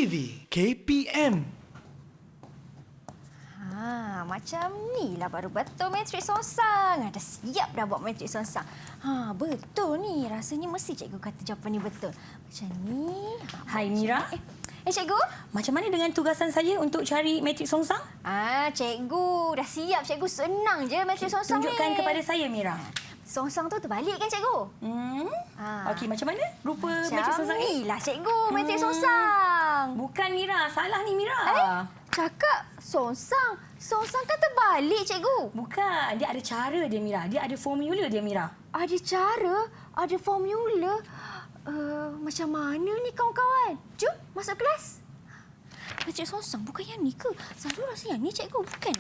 TV KPM. Macam ni lah baru betul matrik songsang. Dah siap dah buat matrik songsang. Betul ni. Rasanya mesti cikgu kata jawapan ni betul. Macam ni. Hai Mira. Cikgu. Macam mana dengan tugasan saya untuk cari matrik songsang? Cikgu. Dah siap cikgu. Senang je matrik songsang ni. Tunjukkan kepada saya Mira. Songsang tu terbalik kan cikgu? Okey, macam mana rupa matrik songsang ni? Lah cikgu, matrik songsang. Bukan Mira, salah ni Mira. Cakap songsang. Songsang kan terbalik cikgu. Bukan, dia ada cara dia Mira. Dia ada formula dia Mira. Ada cara? Ada formula? Macam mana ni kawan-kawan? Jom masuk kelas. Matrik songsang bukan yang ni ke? Selalu rasa yang ni cikgu, bukan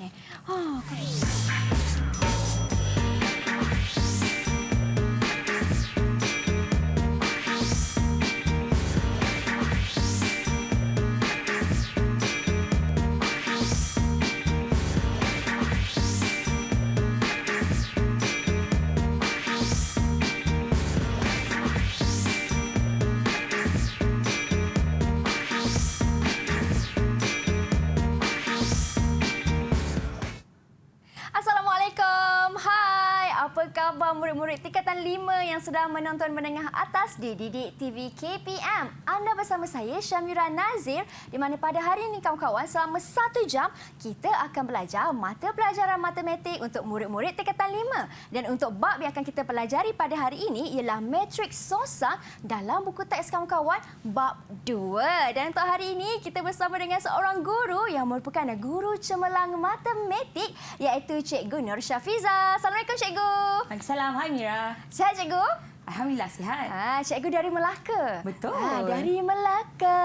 Apa khabar murid-murid tingkatan 5 yang sedang menonton menengah atas di Didik TV KPM? Anda bersama saya Syamira Nazir, di mana pada hari ini kawan-kawan selama 1 jam kita akan belajar mata pelajaran matematik untuk murid-murid tingkatan 5. Dan untuk bab yang akan kita pelajari pada hari ini ialah matrik songsang dalam buku teks kawan-kawan bab 2. Dan untuk hari ini kita bersama dengan seorang guru yang merupakan guru cemerlang matematik iaitu Cikgu Nur Syafiza. Assalamualaikum Cikgu. Waalaikumsalam. Hai Mira. Sihat cikgu? Alhamdulillah sihat. Cikgu dari Melaka. Betul. Dari Melaka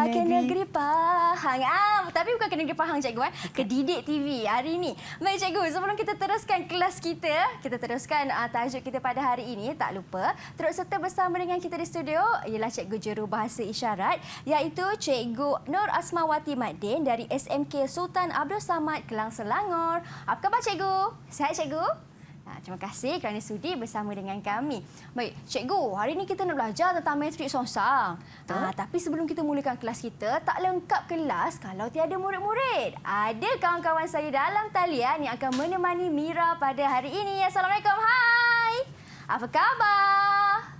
ke negeri Pahang. Tapi bukan ke negeri Pahang cikgu. Ke Didik TV hari ini. Baik cikgu, sebelum kita teruskan kelas kita teruskan tajuk kita pada hari ini, tak lupa turut serta bersama dengan kita di studio ialah Cikgu Jurubahasa Isyarat iaitu Cikgu Nur Asmawati Maddin dari SMK Sultan Abdul Samad, Kelang Selangor. Apa khabar cikgu? Sihat cikgu? Terima kasih kerana sudi bersama dengan kami. Baik, cikgu, hari ini kita nak belajar tentang matrik songsang. Tapi sebelum kita mulakan kelas kita, tak lengkap kelas kalau tiada murid-murid. Ada kawan-kawan saya dalam talian yang akan menemani Mira pada hari ini. Assalamualaikum, hai. Apa khabar?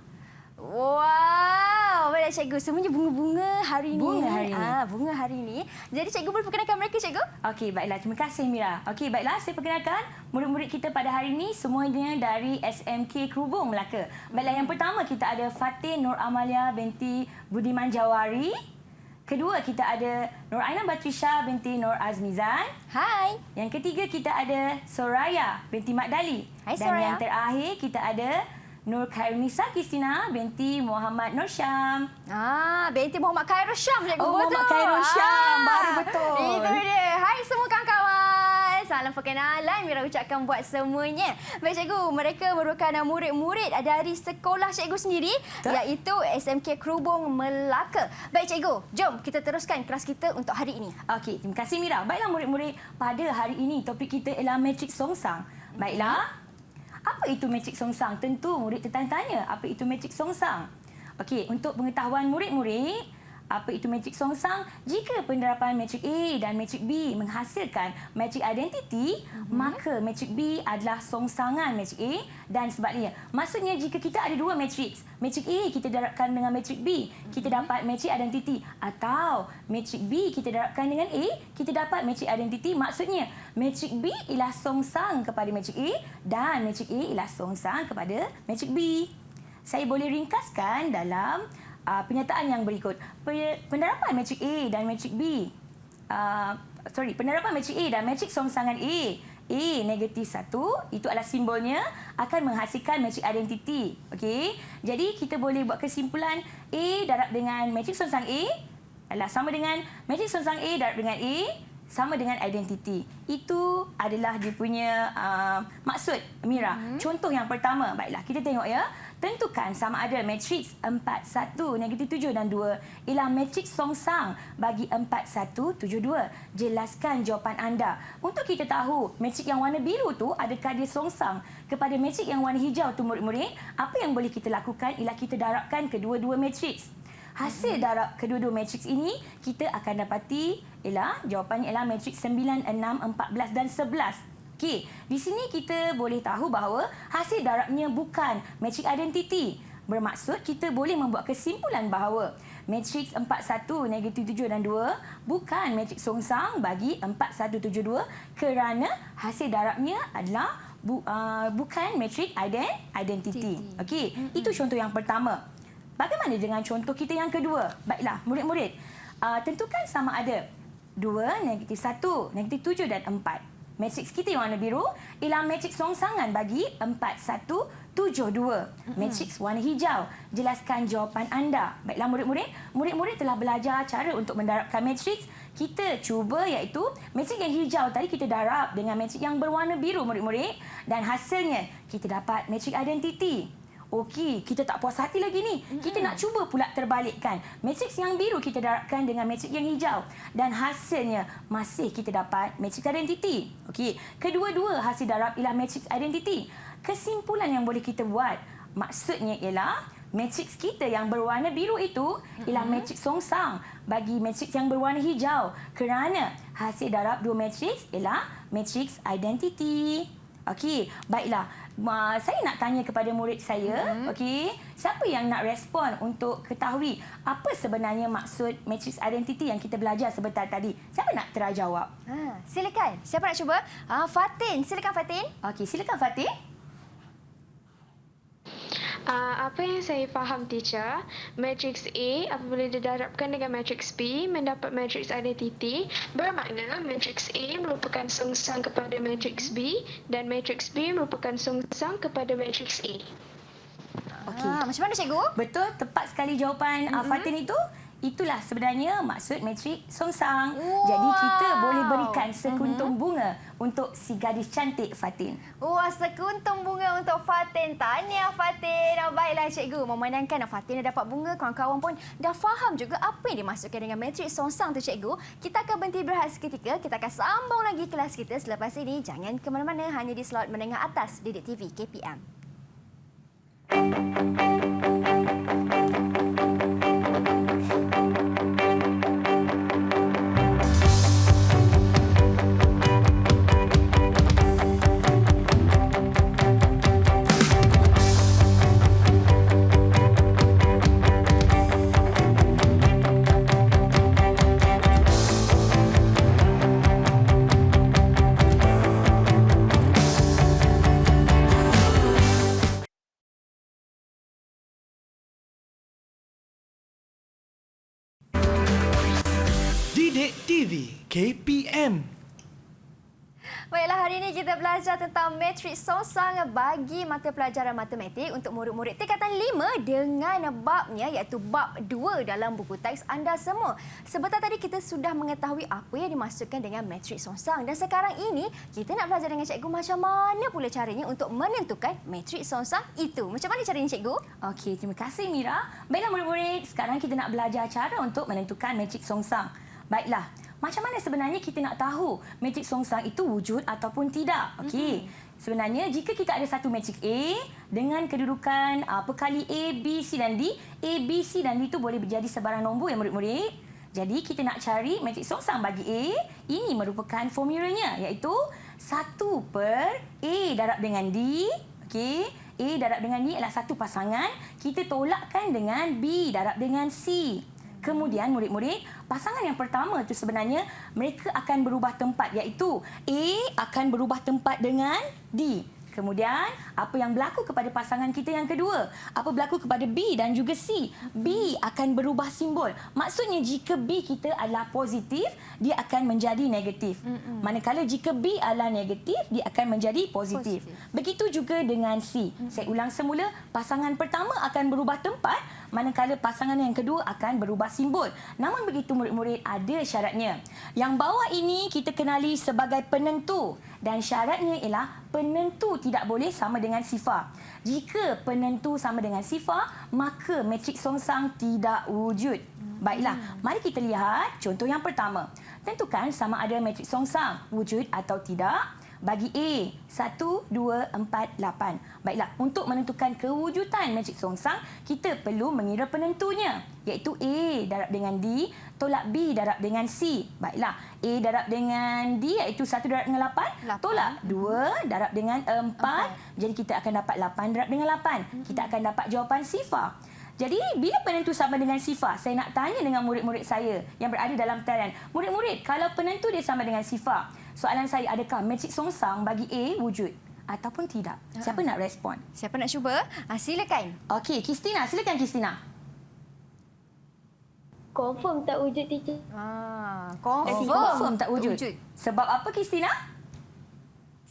Wow, baiklah cikgu. Semuanya bunga-bunga hari ini. Bunga hari ini. Jadi cikgu boleh perkenalkan mereka cikgu? Okey, baiklah. Terima kasih Mira. Okey, baiklah. Saya perkenalkan murid-murid kita pada hari ini semuanya dari SMK Kerubung, Melaka. Baiklah, yang pertama kita ada Fatin Nur Amalia binti Budiman Jawari. Kedua kita ada Nur Aina Batrisha binti Nur Azmizan. Hai. Yang ketiga kita ada Soraya binti Mak Dali. Hai Dan Soraya. yang terakhir kita ada Nur Khairunisa Kristina binti Muhammad Nur Syam. Binti Muhammad Khairul Syam cikgu. Muhammad Khairul Syam. Baru betul. Itu dia. Hai semua kawan-kawan. Salam perkenalan Mira ucapkan buat semuanya. Baik cikgu, mereka merupakan murid-murid dari sekolah cikgu sendiri iaitu SMK Kerubung Melaka. Baik cikgu, jom kita teruskan kelas kita untuk hari ini. Okey, terima kasih Mira. Baiklah murid-murid, pada hari ini topik kita ialah matrik songsang. Baiklah. Apa itu matrik songsang? Tentu murid tertanya-tanya, apa itu matrik songsang? Okey, untuk pengetahuan murid-murid, apa itu matrik songsang? Jika penerapan matrik A dan matrik B menghasilkan matrik identiti, maka matrik B adalah songsangan matrik A dan sebaliknya. Maksudnya jika kita ada dua matriks, matrik A kita darabkan dengan matrik B, kita dapat matrik identiti, atau matrik B kita darabkan dengan A, kita dapat matrik identiti. Maksudnya matrik B ialah songsang kepada matrik A dan matrik A ialah songsang kepada matrik B. Saya boleh ringkaskan dalam penyataan yang berikut. Penerapan matrik A dan matrik B. Penerapan matrik A dan matrik songsangan A negatif 1, itu adalah simbolnya akan menghasilkan matrik identiti. Okey. Jadi kita boleh buat kesimpulan A darab dengan matrik songsang A adalah sama dengan matrik songsang A darab dengan A sama dengan identiti. Itu adalah dia punya maksud Mira. Contoh yang pertama, baiklah kita tengok ya. Tentukan sama ada matriks 4, 1, negatif 7 dan 2 ialah matriks songsang bagi 4, 1, 7, 2. Jelaskan jawapan anda. Untuk kita tahu matriks yang warna biru tu adakah dia songsang kepada matriks yang warna hijau tu murid-murid, apa yang boleh kita lakukan ialah kita darabkan kedua-dua matriks. Hasil darab kedua-dua matriks ini, kita akan dapati ialah jawapannya ialah matriks 9, 6, 14 dan 11. Okey, di sini kita boleh tahu bahawa hasil darabnya bukan matriks identiti. Bermaksud kita boleh membuat kesimpulan bahawa matriks 4, 1, negatif 7 dan 2 bukan matriks songsang bagi 4, 1, 7, 2 kerana hasil darabnya adalah bukan matriks identiti. Okey, itu contoh yang pertama. Bagaimana dengan contoh kita yang kedua? Baiklah, murid-murid. Tentukan sama ada 2, negatif 1, negatif 7 dan 4. Matriks kita yang warna biru ialah matriks songsangan bagi 4, 1, 7, 2. Matriks warna hijau. Jelaskan jawapan anda. Baiklah murid-murid. Murid-murid telah belajar cara untuk mendarabkan matriks. Kita cuba iaitu matriks yang hijau tadi kita darab dengan matriks yang berwarna biru murid-murid. Dan hasilnya kita dapat matriks identiti. Okey, kita tak puas hati lagi ni. Kita nak cuba pula terbalikkan. Matriks yang biru kita darabkan dengan matriks yang hijau. Dan hasilnya masih kita dapat matriks identiti. Okey, kedua-dua hasil darab ialah matriks identiti. Kesimpulan yang boleh kita buat, maksudnya ialah matriks kita yang berwarna biru itu ialah matriks songsang bagi matriks yang berwarna hijau. Kerana hasil darab dua matriks ialah matriks identiti. Okey, baiklah. Saya nak tanya kepada murid saya, okey, siapa yang nak respon untuk ketahui apa sebenarnya maksud matriks identiti yang kita belajar sebentar tadi? Siapa nak terjawab? Silakan. Siapa nak cuba? Fatin, silakan Fatin. Okey, silakan Fatin. Apa yang saya faham, teacher, matriks A apabila didarabkan dengan matriks B mendapat matriks identiti, bermakna matriks A merupakan songsang kepada matriks B dan matriks B merupakan songsang kepada matriks A. Okey. Macam mana cikgu? Betul, tepat sekali jawapan Fatin itu. Itulah sebenarnya maksud matriks songsang. Wow. Jadi kita boleh berikan sekuntum bunga untuk si gadis cantik Fatin. Wah, sekuntum bunga untuk Fatin. Tahniah Fatin. Baiklah cikgu, memandangkan Fatin dah dapat bunga, kawan-kawan pun dah faham juga apa yang dimaksudkan dengan matriks songsang tu cikgu. Kita akan berhenti berehat seketika. Kita akan sambung lagi kelas kita selepas ini. Jangan ke mana-mana, hanya di slot menengah atas Didik TV KPM. Didik TV KPM. Baiklah, hari ini kita belajar tentang matriks songsang bagi mata pelajaran matematik untuk murid-murid tingkatan 5 dengan babnya iaitu bab 2 dalam buku teks anda semua. Sebentar tadi kita sudah mengetahui apa yang dimaksudkan dengan matriks songsang dan sekarang ini kita nak belajar dengan cikgu macam mana pula caranya untuk menentukan matriks songsang itu. Macam mana caranya cikgu? Okey, terima kasih Mira. Baiklah murid-murid, sekarang kita nak belajar cara untuk menentukan matriks songsang. Baiklah, macam mana sebenarnya kita nak tahu matriks songsang itu wujud ataupun tidak? Okey. Sebenarnya jika kita ada satu matriks A dengan kedudukan perkali A, B, C dan D, A, B, C dan D itu boleh menjadi sebarang nombor ya murid-murid. Jadi kita nak cari matriks songsang bagi A, ini merupakan formulanya iaitu 1 per A darab dengan D. Okey. A darab dengan D adalah satu pasangan, kita tolakkan dengan B darab dengan C. Kemudian murid-murid, pasangan yang pertama itu sebenarnya mereka akan berubah tempat iaitu A akan berubah tempat dengan D. Kemudian, apa yang berlaku kepada pasangan kita yang kedua? Apa berlaku kepada B dan juga C? B akan berubah simbol. Maksudnya jika B kita adalah positif, dia akan menjadi negatif. Manakala jika B adalah negatif, dia akan menjadi positif. Begitu juga dengan C. Saya ulang semula, pasangan pertama akan berubah tempat, manakala pasangan yang kedua akan berubah simbol. Namun begitu murid-murid, ada syaratnya. Yang bawah ini kita kenali sebagai penentu. Dan syaratnya ialah penentu tidak boleh sama dengan sifar. Jika penentu sama dengan sifar, maka matriks songsang tidak wujud. Baiklah, mari kita lihat contoh yang pertama. Tentukan sama ada matriks songsang wujud atau tidak. Bagi A, 1, 2, 4, 8. Baiklah, untuk menentukan kewujudan matrik songsang, kita perlu mengira penentunya, iaitu A darab dengan D, tolak B darab dengan C. Baiklah, A darab dengan D iaitu 1 darab dengan 8, tolak 2 darab dengan 4. Jadi kita akan dapat 8 darab dengan 8. Kita akan dapat jawapan sifar. Jadi, bila penentu sama dengan sifar, saya nak tanya dengan murid-murid saya yang berada dalam talian. Murid-murid, kalau penentu dia sama dengan sifar, soalan saya, adakah matrik songsang bagi A wujud ataupun tidak? Siapa nak respon? Siapa nak cuba? Silakan. Okey, Kristina. Silakan, Kristina. Confirm tak wujud, teacher. Confirm tak wujud. Sebab apa, Kristina?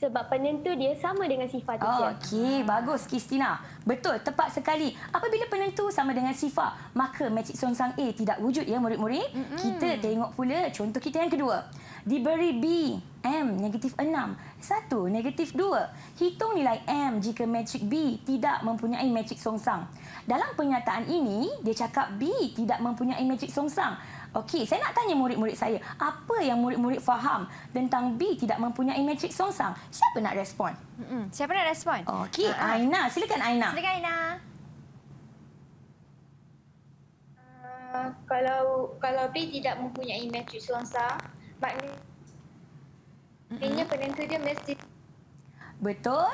Sebab penentu dia sama dengan sifar, teacher. Okey, bagus, Kristina. Betul, tepat sekali. Apabila penentu sama dengan sifar, maka matrik songsang A tidak wujud, ya murid-murid. Kita tengok pula contoh kita yang kedua. Diberi B, M, negatif 6. 1, negatif 2. Hitung nilai M jika matrik B tidak mempunyai matrik songsang. Dalam pernyataan ini, dia cakap B tidak mempunyai matrik songsang. Okey, saya nak tanya murid-murid saya, apa yang murid-murid faham tentang B tidak mempunyai matrik songsang? Siapa nak respon? Siapa nak respon? Okey, Aina. Silakan, Aina. Silakan, Aina. Kalau B tidak mempunyai matrik songsang, maknanya penentu dia mesti Betul?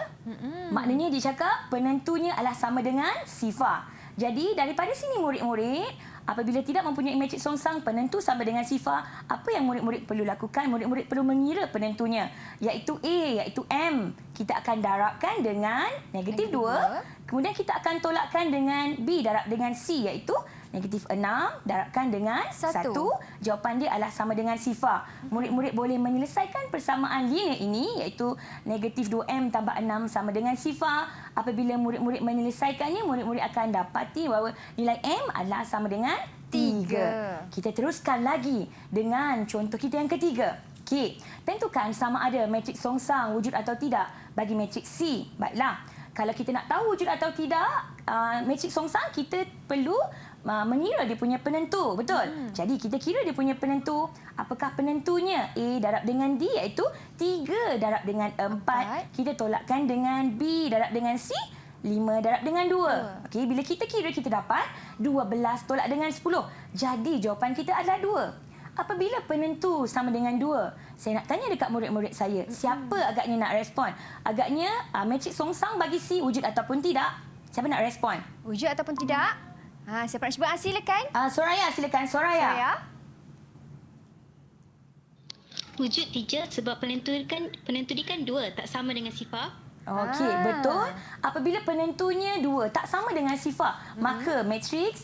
Maknanya dia cakap penentunya adalah sama dengan sifar. Jadi daripada sini murid-murid, apabila tidak mempunyai matrik songsang, penentu sama dengan sifar, apa yang murid-murid perlu lakukan? Murid-murid perlu mengira penentunya, iaitu A, iaitu M. Kita akan darabkan dengan negatif 2. Kemudian kita akan tolakkan dengan B darab dengan C, iaitu negatif 6 darabkan dengan 1. Jawapan dia adalah sama dengan sifar. Murid-murid boleh menyelesaikan persamaan linear ini, iaitu negatif 2M tambah 6 sama dengan sifar. Apabila murid-murid menyelesaikannya, murid-murid akan dapati bahawa nilai M adalah sama dengan 3. Kita teruskan lagi dengan contoh kita yang ketiga. Okey, tentukan sama ada matrik songsang wujud atau tidak bagi matrik C. Baiklah, kalau kita nak tahu wujud atau tidak matrik songsang, kita perlu mengira dia punya penentu. Betul? Jadi kita kira dia punya penentu. Apakah penentunya? A darab dengan D iaitu 3 darab dengan 4. Kita tolakkan dengan B darab dengan C, 5 darab dengan 2. Okey, bila kita kira kita dapat 12 tolak dengan 10. Jadi jawapan kita adalah 2. Apabila penentu sama dengan 2, saya nak tanya dekat murid-murid saya, siapa agaknya nak respon? Agaknya matrik songsang bagi C wujud ataupun tidak? Siapa nak respon? Wujud ataupun tidak? Siapa nak cuba? Silakan. Soraya, silakan. Soraya. Wujud, teacher, sebab penentu dia kan 2, tak sama dengan sifar. Okey, betul. Apabila penentunya 2 tak sama dengan sifar, maka matriks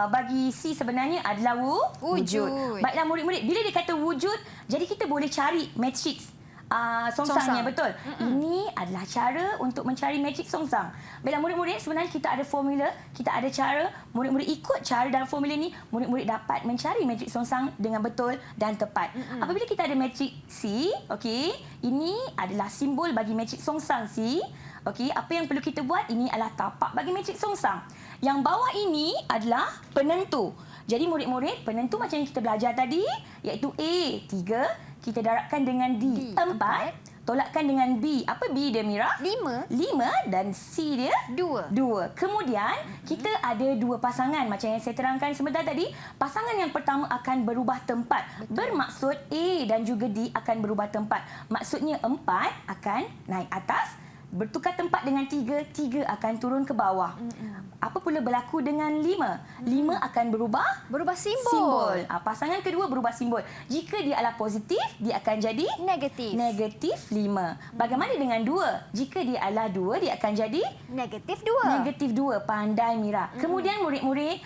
bagi C sebenarnya adalah wujud. Baiklah murid-murid, bila dia kata wujud, jadi kita boleh cari matriks songsangnya, betul. Ini adalah cara untuk mencari matrik songsang. Baiklah murid-murid, sebenarnya kita ada formula, kita ada cara. Murid-murid ikut cara dalam formula ini, murid-murid dapat mencari matrik songsang dengan betul dan tepat. Apabila kita ada matrik C, okey, ini adalah simbol bagi matrik songsang C. Okey, apa yang perlu kita buat? Ini adalah tapak bagi matrik songsang. Yang bawah ini adalah penentu. Jadi murid-murid, penentu macam yang kita belajar tadi, iaitu A 3, kita darabkan dengan D 4, tolakkan dengan B. Apa B dia, Mira? 5 dan C dia 2. Kemudian kita ada 2 pasangan macam yang saya terangkan sebentar tadi. Pasangan yang pertama akan berubah tempat. Bermaksud A dan juga D akan berubah tempat. Maksudnya 4 akan naik atas, bertukar tempat dengan 3 akan turun ke bawah. Apa pula berlaku dengan 5? 5 akan berubah simbol. Pasangan kedua berubah simbol. Jika dia adalah positif, dia akan jadi negatif 5. Bagaimana dengan 2? Jika dia adalah 2, dia akan jadi negatif 2. Pandai, Mira. Kemudian murid-murid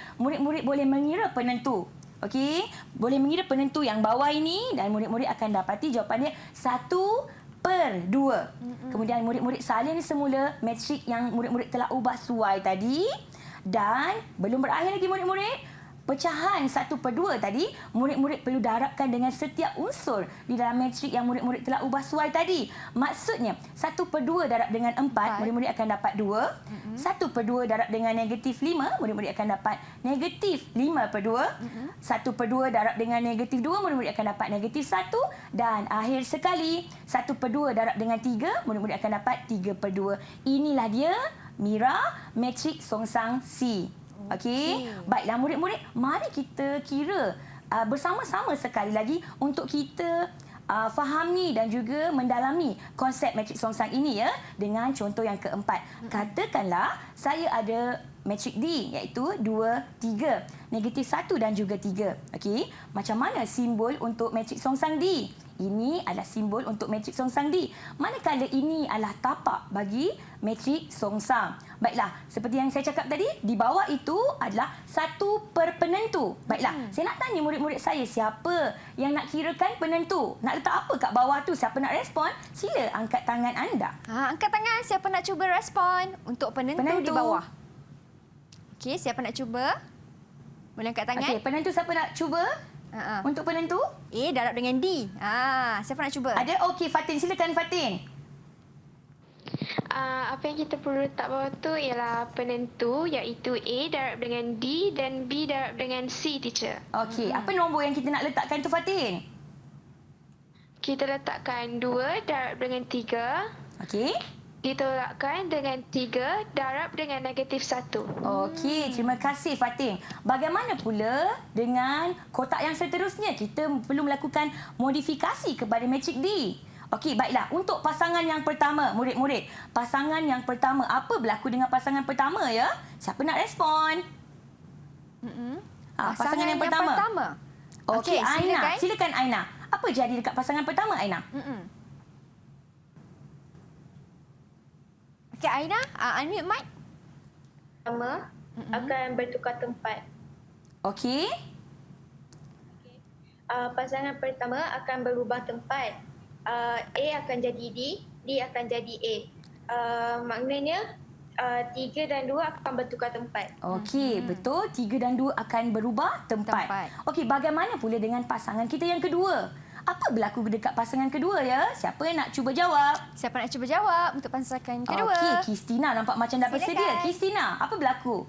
boleh mengira penentu. Okey, boleh mengira penentu yang bawah ini dan murid-murid akan dapati jawapannya 1/2. Kemudian murid-murid salin semula matrik yang murid-murid telah ubah suai tadi. Dan belum berakhir lagi murid-murid. pecahan 1/2 tadi, murid-murid perlu darabkan dengan setiap unsur di dalam matrik yang murid-murid telah ubah suai tadi. Maksudnya, 1/2 darab dengan 4, murid-murid akan dapat 2. 1/2 darab dengan negatif 5, murid-murid akan dapat negatif 5/2. 1/2 darab dengan negatif 2, murid-murid akan dapat negatif 1. Dan akhir sekali, 1/2 darab dengan 3, murid-murid akan dapat 3/2. Inilah dia Mira matrik songsang C. Okey. Baiklah murid-murid, mari kita kira bersama-sama sekali lagi untuk kita fahami dan juga mendalami konsep matrik songsang ini ya dengan contoh yang keempat. Katakanlah saya ada matrik D iaitu 2, 3, negatif 1 dan juga 3. Okey. Macam mana simbol untuk matrik songsang D? Ini adalah simbol untuk matrik songsang D. Manakala ini adalah tapak bagi matrik songsang. Baiklah, seperti yang saya cakap tadi, di bawah itu adalah 1 per penentu. Baiklah, saya nak tanya murid-murid saya, siapa yang nak kirakan penentu? Nak letak apa kat bawah tu? Siapa nak respon? Sila angkat tangan anda. Angkat tangan, siapa nak cuba respon untuk penentu di bawah? Okey, siapa nak cuba? Boleh angkat tangan? Okey, penentu siapa nak cuba? Untuk penentu? A darab dengan D. Siapa nak cuba? Ada? Okey, Fatin. Silakan, Fatin. Apa yang kita perlu letak bawah tu ialah penentu iaitu A darab dengan D dan B darab dengan C, teacher. Okey, apa nombor yang kita nak letakkan tu, Fatin? Kita letakkan 2 darab dengan 3. Okey. Ditolakkan dengan 3 darab dengan negatif 1. Okey, terima kasih Fatin. Bagaimana pula dengan kotak yang seterusnya? Kita perlu melakukan modifikasi kepada matrik D. Okey, baiklah. Untuk pasangan yang pertama, murid-murid. Pasangan yang pertama, apa berlaku dengan pasangan pertama ya? Siapa nak respon? Pasangan yang pertama. Okey, Aina. Silakan Aina. Apa jadi dekat pasangan pertama, Aina? Okey, Aina, unmute mic. Pertama akan bertukar tempat. Okey. Pasangan pertama akan berubah tempat. A akan jadi D, D akan jadi A. Maknanya 3 dan 2 akan bertukar tempat. Okey, betul. 3 dan 2 akan berubah tempat. Okey, bagaimana pula dengan pasangan kita yang kedua? Apa berlaku dekat pasangan kedua ya? Siapa yang nak cuba jawab? Siapa nak cuba jawab untuk pasangan kedua? Okey, Kristina nampak macam dah bersedia. Silakan. Kristina, apa berlaku?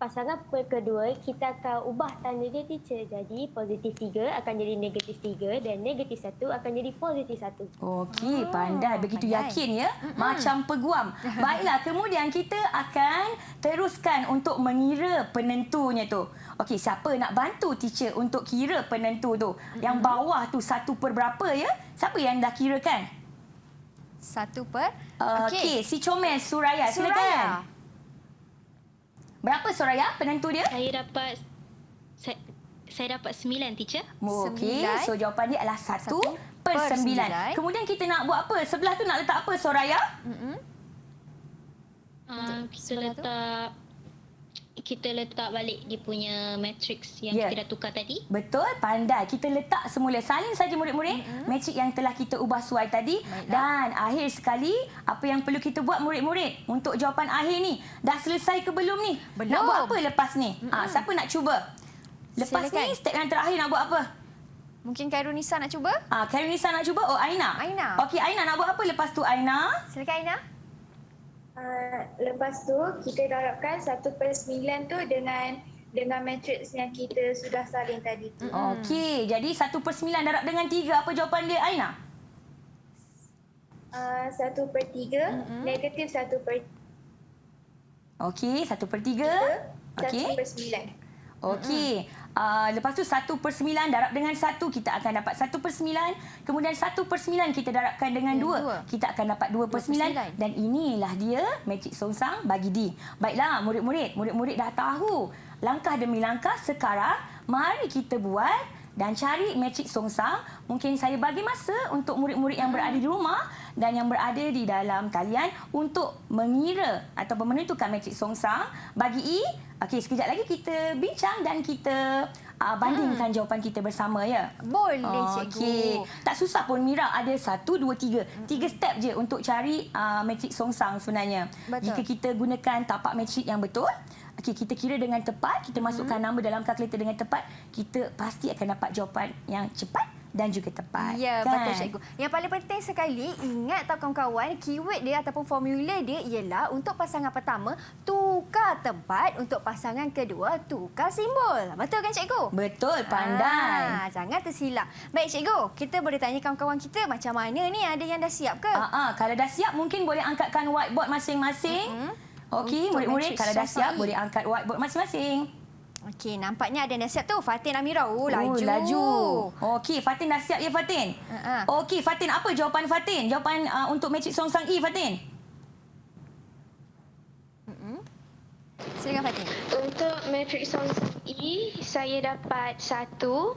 Pasangan kedua, kita akan ubah tanda dia, teacher. Jadi, positif 3 akan jadi negatif 3 dan negatif 1 akan jadi positif 1. Okey, pandai. Begitu pandai. yakin ya. Macam peguam. Baiklah, kemudian kita akan teruskan untuk mengira penentunya tu. Okey, siapa nak bantu teacher untuk kira penentu tu? Yang bawah tu 1 per berapa ya? Siapa yang dah kirakan? 1 per. Okey, si Comel Suraya. Silakan. Berapa Suraya penentu dia? Saya dapat 9, teacher. Okey, so jawapan dia adalah 1 per 9. 9. Kemudian kita nak buat apa? Sebelah tu nak letak apa Suraya? Kita letak balik dia punya matrix yang kita dah tukar tadi. Betul, pandai. Kita letak semula. Salin saja murid-murid matrik yang telah kita ubah suai tadi. Dan akhir sekali, apa yang perlu kita buat murid-murid untuk jawapan akhir ni? Dah selesai ke belum ni? Belum. Nak buat apa lepas ni? Siapa nak cuba? Lepas Silakan. ni, step yang terakhir nak buat apa? Mungkin Khairunisa nak cuba? Khairunisa nak cuba? Oh, Aina. Aina. Okey, Aina nak buat apa lepas tu, Aina? Silakan Aina. Lepas tu kita darabkan 1 per 9 tu dengan matriks yang kita sudah salin tadi tu. Okey, jadi 1 per 9 darab dengan 3. Apa jawapan dia, Aina? 1 per 3 negatif 1 per Okey, 1 per 3. 1 per 9. Okey. Lepas tu 1 per 9 darab dengan 1, kita akan dapat 1 per 9. Kemudian 1 per 9 kita darabkan dengan 2. Kita akan dapat 2 per 9. Dan inilah dia matrik songsang bagi D. Baiklah murid-murid. Murid-murid dah tahu langkah demi langkah. Sekarang mari kita buat dan cari matrik songsang. Mungkin saya bagi masa untuk murid-murid yang berada di rumah dan yang berada di dalam talian untuk mengira ataupun menentukan matrik songsang bagi E. Okey, sekejap lagi kita bincang dan kita bandingkan jawapan kita bersama ya. Boleh, cikgu. Okey. Tak susah pun Mira, ada 1, 2, 3. 3 step je untuk cari matrik songsang sebenarnya. Betul. Jika kita gunakan tapak matrik yang betul, okey, kita kira dengan tepat, kita masukkan nombor dalam kalkulator dengan tepat, kita pasti akan dapat jawapan yang cepat dan juga tepat. Ya, kan? betul cikgu. Yang paling penting sekali, ingat tak kawan-kawan, keyword dia ataupun formula dia ialah untuk pasangan pertama, tukar tempat, untuk pasangan kedua, tukar simbol. Betul kan cikgu? Betul, pandai. Jangan tersilap. Baik cikgu, kita boleh tanya kawan-kawan kita macam mana ni, ada yang dah siap ke? Kalau dah siap, mungkin boleh angkatkan whiteboard masing-masing. Okey, Untuk murid-murid, matrik kalau dah songsang siap, boleh angkat whiteboard masing-masing. Okey, nampaknya ada yang dah siap tu. Fatin Amira. Laju. Laju. Okey, Fatin dah siap ya, Fatin? Okey, Fatin, apa jawapan Fatin? Jawapan untuk matrik songsang E, Fatin? Silakan Fatin. Untuk matrik songsang E, saya dapat 1,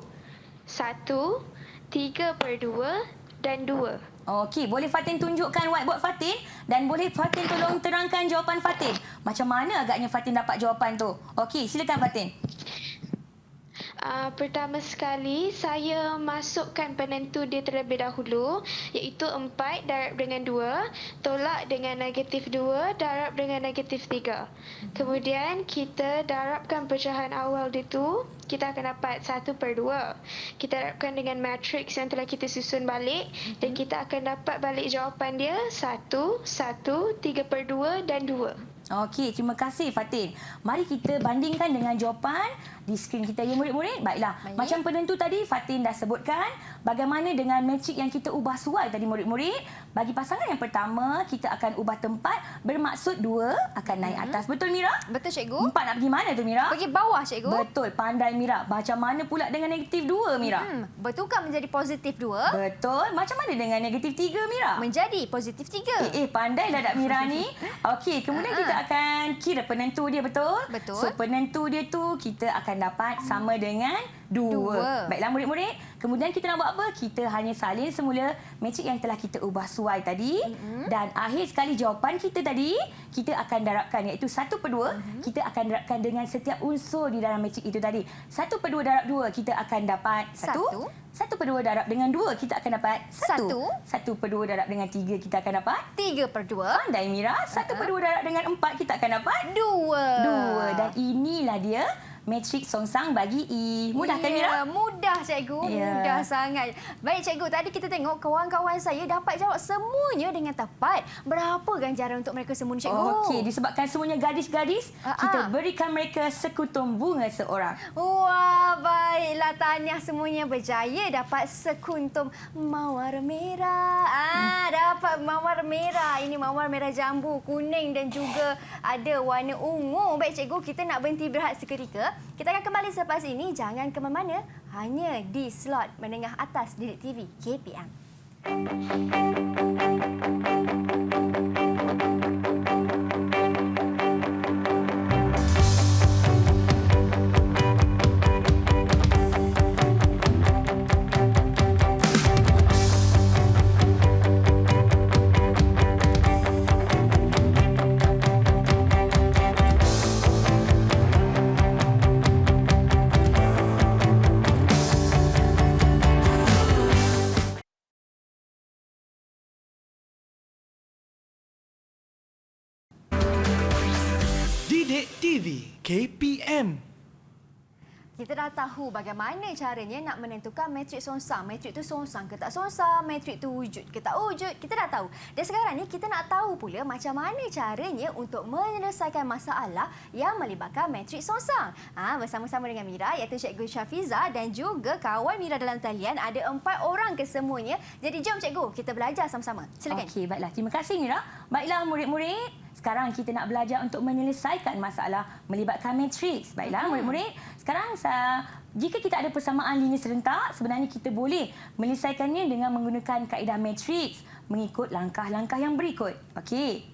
1, 3/2 dan 2. Okey, boleh Fatin tunjukkan whiteboard Fatin dan boleh Fatin tolong terangkan jawapan Fatin. Macam mana agaknya Fatin dapat jawapan tu? Okey, silakan Fatin. Pertama sekali, saya masukkan penentu dia terlebih dahulu, iaitu 4 darab dengan 2, tolak dengan negatif 2, darab dengan negatif 3. Kemudian, kita darabkan pecahan awal dia tu, kita akan dapat 1/2. Kita darabkan dengan matriks yang telah kita susun balik dan kita akan dapat balik jawapan dia 1, 1, 3/2 dan 2. Okey, terima kasih Fatin. Mari kita bandingkan dengan jawapan di skrin kita ya murid-murid. Baiklah, macam penentu tadi Fatin dah sebutkan bagaimana dengan matrik yang kita ubah suai tadi murid-murid. Bagi pasangan yang pertama, kita akan ubah tempat, bermaksud 2 akan naik atas. Betul Mira? Betul cikgu. 4 nak pergi mana tu Mira? Pergi bawah cikgu. Betul, pandai Mira. Macam mana pula dengan negatif 2 Mira? Bertukar menjadi positif 2. Betul. Macam mana dengan negatif 3 Mira? Menjadi positif 3. Pandailah Dak Mira ni. Okey, kemudian kita akan kira penentu dia, betul? Betul. So, penentu dia tu kita akan dapat sama dengan 2. Baiklah murid-murid. Kemudian kita nak buat apa? Kita hanya salin semula matrik yang telah kita ubah suai tadi. Dan akhir sekali jawapan kita tadi, kita akan darabkan iaitu 1/2. Kita akan darabkan dengan setiap unsur di dalam matrik itu tadi. 1/2 darab 2 kita akan dapat 1. 1/2 darab dengan 2 kita akan dapat 1. 1/2 darab dengan 3 kita akan dapat 3/2. Pandai Mira. 1/2 darab dengan 4 kita akan dapat 2. Dan inilah dia matrik songsang bagi E. Mudah kan Mira? Mudah cikgu. Mudah sangat. Baik cikgu, tadi kita tengok kawan-kawan saya dapat jawab semuanya dengan tepat. Berapa ganjaran untuk mereka semua ni cikgu? Okey, disebabkan semuanya gadis-gadis, kita berikan mereka sekuntum bunga seorang. Wah, baiklah, tahniah semuanya berjaya dapat sekuntum mawar merah. Dapat mawar merah. Ini mawar merah jambu, kuning dan juga ada warna ungu. Baik cikgu, kita nak berhenti berehat seketika. Kita akan kembali selepas ini. Jangan ke mana-mana. Hanya di slot menengah atas Didik TV KPM. Didik TV KPM. Kita dah tahu bagaimana caranya nak menentukan matrik songsang. Matrik tu songsang ke tak songsang, matrik tu wujud ke tak wujud. Kita dah tahu. Dan sekarang ni kita nak tahu pula macam mana caranya untuk menyelesaikan masalah yang melibatkan matrik songsang. Bersama-sama dengan Mira, iaitu Cikgu Syafiza dan juga kawan Mira dalam talian. Ada 4 orang kesemuanya. Jadi jom cikgu, kita belajar sama-sama. Silakan. Okey, baiklah. Terima kasih Mira. Baiklah murid-murid. Sekarang kita nak belajar untuk menyelesaikan masalah melibatkan matriks. Baiklah murid-murid. Sekarang jika kita ada persamaan linear serentak, sebenarnya kita boleh menyelesaikannya dengan menggunakan kaedah matriks mengikut langkah-langkah yang berikut. Okey.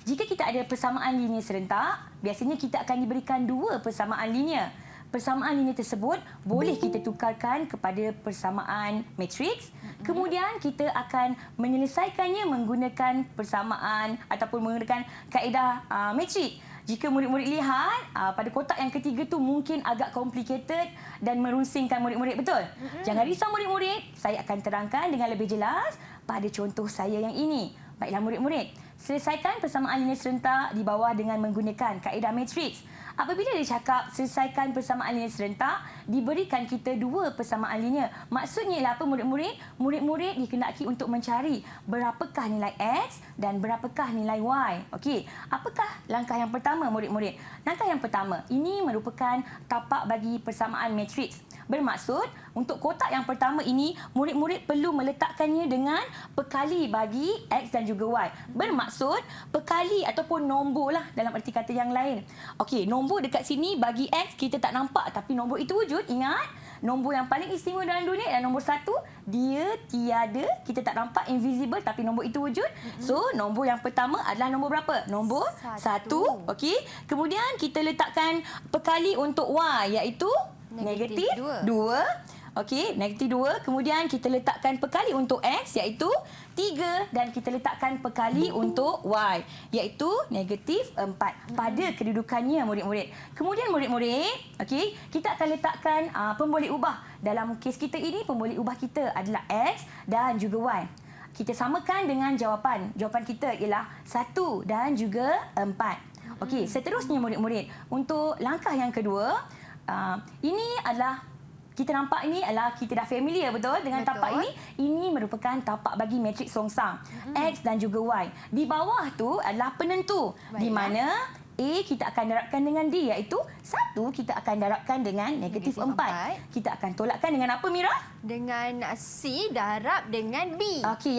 Jika kita ada persamaan linear serentak, biasanya kita akan diberikan 2 persamaan linear. persamaan linear tersebut boleh kita tukarkan kepada persamaan matriks. Kemudian kita akan menyelesaikannya menggunakan persamaan ataupun menggunakan kaedah matrik. Jika murid-murid lihat pada kotak yang ketiga tu mungkin agak complicated dan merusingkan murid-murid, betul? Jangan risau murid-murid, saya akan terangkan dengan lebih jelas pada contoh saya yang ini. Baiklah murid-murid, selesaikan persamaan linear serentak di bawah dengan menggunakan kaedah matriks. Apabila dia cakap selesaikan persamaan linear serentak, diberikan kita dua persamaan linear. Maksudnya ialah apa murid-murid? Murid-murid dikehendaki untuk mencari berapakah nilai X dan berapakah nilai Y. Okey, apakah langkah yang pertama murid-murid? Langkah yang pertama, ini merupakan tapak bagi persamaan matriks. Bermaksud, untuk kotak yang pertama ini, murid-murid perlu meletakkannya dengan perkali bagi X dan juga Y. Bermaksud, perkali ataupun nombor lah dalam erti kata yang lain. Okey, nombor dekat sini bagi X kita tak nampak tapi nombor itu wujud. Ingat, nombor yang paling istimewa dalam dunia adalah nombor 1. Dia tiada, kita tak nampak, invisible tapi nombor itu wujud. So, nombor yang pertama adalah nombor berapa? Nombor 1. Okey, kemudian kita letakkan perkali untuk Y iaitu negatif 2. Okey, negatif 2. Kemudian kita letakkan perkali untuk X iaitu 3 dan kita letakkan perkali untuk Y iaitu negatif 4 pada kedudukannya murid-murid. Kemudian murid-murid, okey, kita akan letakkan pemboleh ubah. Dalam kes kita ini, pemboleh ubah kita adalah X dan juga Y. Kita samakan dengan jawapan. Jawapan kita ialah 1 dan juga 4. Okey, seterusnya murid-murid. Untuk langkah yang kedua, ini adalah kita nampak ini adalah kita dah familiar betul dengan tapak ini. Ini merupakan tapak bagi matriks songsang X dan juga Y. Di bawah tu adalah penentu. Di mana A kita akan darabkan dengan D iaitu 1 kita akan darabkan dengan negatif 4. Kita akan tolakkan dengan apa Mira? Dengan C darab dengan B. Okey,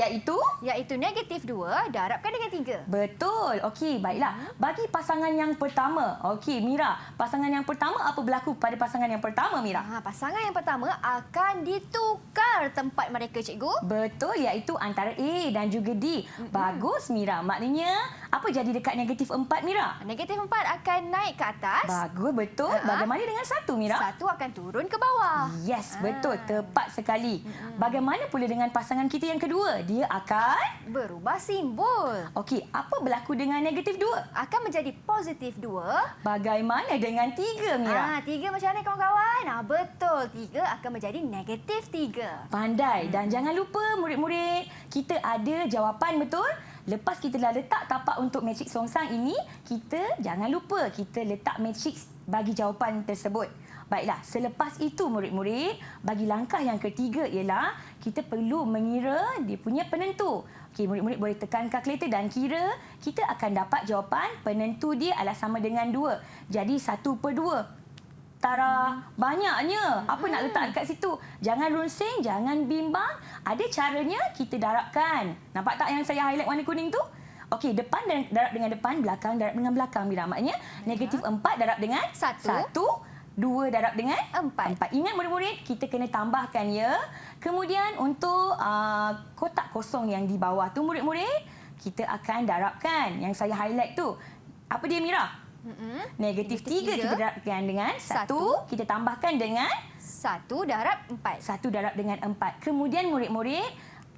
Iaitu negatif 2 darabkan dengan 3. Betul. Okey, baiklah. Bagi pasangan yang pertama. Okey, Mira. Pasangan yang pertama apa berlaku pada pasangan yang pertama, Mira? Pasangan yang pertama akan ditukar tempat mereka, cikgu. Betul, iaitu antara A dan juga D. Bagus, Mira. Maknanya, apa jadi dekat negatif 4, Mira? Negatif 4 akan naik ke atas. Bagus, betul. Bagaimana dengan 1, Mira? 1 akan turun ke bawah. Yes, betul. Tepat sekali. Bagaimana pula dengan pasangan kita yang kedua? Dia akan berubah simbol. Okey, apa berlaku dengan negatif 2? Akan menjadi positif 2. Bagaimana dengan 3, Mira? 3 macam mana kawan-kawan? Betul. 3 akan menjadi negatif 3. Pandai. Dan jangan lupa murid-murid, kita ada jawapan, betul? Lepas kita dah letak tapak untuk matriks songsang ini, kita jangan lupa kita letak matriks bagi jawapan tersebut. Baiklah, selepas itu murid-murid, bagi langkah yang ketiga ialah kita perlu mengira dia punya penentu. Okey, murid-murid boleh tekan kalkulator dan kira, kita akan dapat jawapan penentu dia adalah sama dengan 2. Jadi 1/2. Tara, banyaknya. Apa nak letak dekat situ? Jangan runsing, jangan bimbang. Ada caranya, kita darabkan. Nampak tak yang saya highlight warna kuning tu? Okey, depan darab dengan depan, belakang darab dengan belakang. Bila maknanya negatif 4 darab dengan 1. 2 darab dengan 4. Ingat murid-murid, kita kena tambahkan ya. Kemudian untuk kotak kosong yang di bawah tu murid-murid, kita akan darabkan. Yang saya highlight tu. Apa dia, Mira? Negatif 3 kita darabkan dengan 1. Kita tambahkan dengan 1 darab 4. 1 darab dengan 4. Kemudian murid-murid,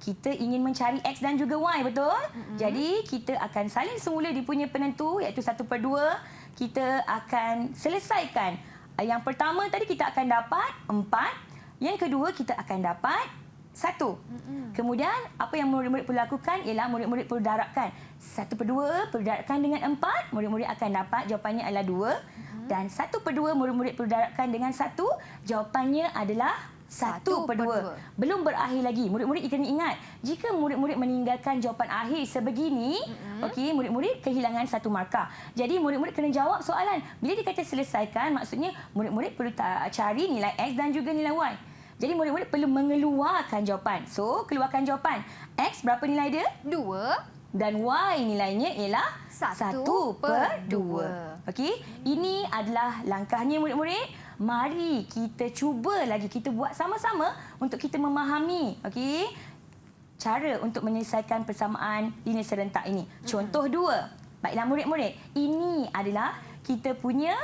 kita ingin mencari X dan juga Y, betul? Jadi kita akan salin semula dia punya penentu iaitu 1/2. Kita akan selesaikan. Yang pertama tadi kita akan dapat 4. Yang kedua kita akan dapat 1. Kemudian apa yang murid-murid perlu lakukan ialah murid-murid perlu darabkan 1/2 perlu darabkan dengan 4. Murid-murid akan dapat jawapannya adalah 2. Dan 1/2 murid-murid perlu darabkan dengan 1. Jawapannya adalah 1/2. Belum berakhir lagi. Murid-murid kena ingat, jika murid-murid meninggalkan jawapan akhir sebegini, okey, murid-murid kehilangan 1 markah. Jadi murid-murid kena jawab soalan. Bila dikata selesaikan, maksudnya murid-murid perlu cari nilai X dan juga nilai Y. Jadi murid-murid perlu mengeluarkan jawapan. So, keluarkan jawapan. X berapa nilai dia? 2. Dan Y nilainya ialah 1/2. Okey, ini adalah langkahnya murid-murid. Mari kita cuba lagi, kita buat sama-sama untuk kita memahami, okey, cara untuk menyelesaikan persamaan linear serentak ini. Contoh 2. Baiklah murid-murid, ini adalah kita punya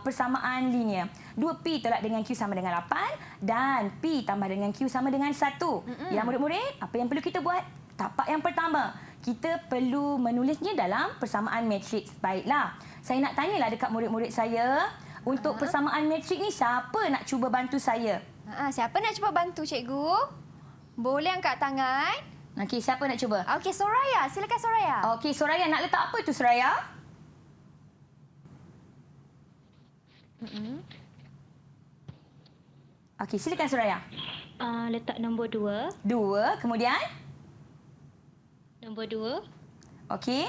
persamaan linear. 2P tolak dengan Q sama dengan 8 dan P tambah dengan Q sama dengan 1. Ya murid-murid, apa yang perlu kita buat? Tapak yang pertama, kita perlu menulisnya dalam persamaan matriks. Baiklah, saya nak tanyalah dekat murid-murid saya, untuk persamaan matriks ni siapa nak cuba bantu saya? Siapa nak cuba bantu cikgu? Boleh angkat tangan. Okey, siapa nak cuba? Okey, Soraya. Silakan Soraya. Okey, Soraya nak letak apa tu Soraya? Okey, silakan Soraya. Letak nombor 2. 2, kemudian? Nombor 2. Okey,